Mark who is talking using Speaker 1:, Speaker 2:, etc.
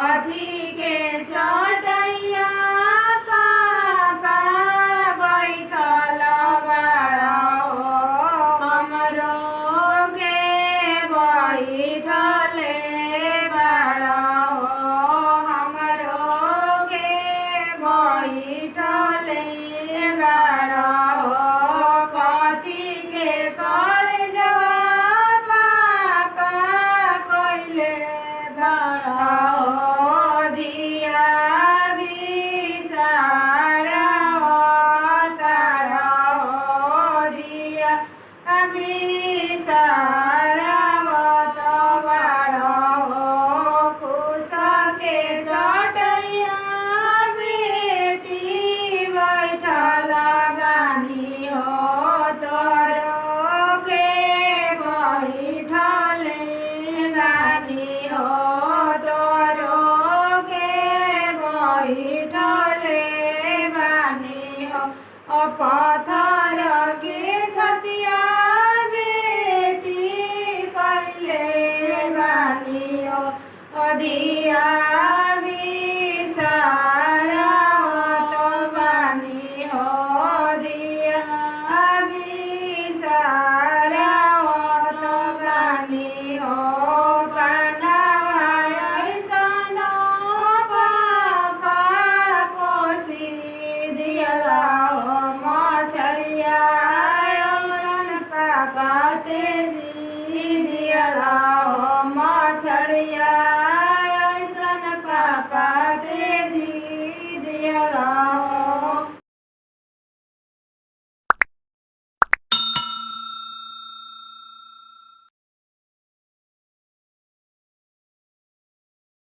Speaker 1: अथी के चटैया पापा बैठल बाड़ो हमरो के बैठले बाड़ो हमरो के बैठले बाड़ो कथी के कॉलेजवा पापा कइले बाड़ो दिया बिसारा तारा दिया बिसारा तो बाड़ो खुश के चटैया बेटी बैठल बानी हो तोरो के बैठले बानी हो तोरो के बैठले बानी हो पत्थर के छतिया बेटी कैले बानी हो दिया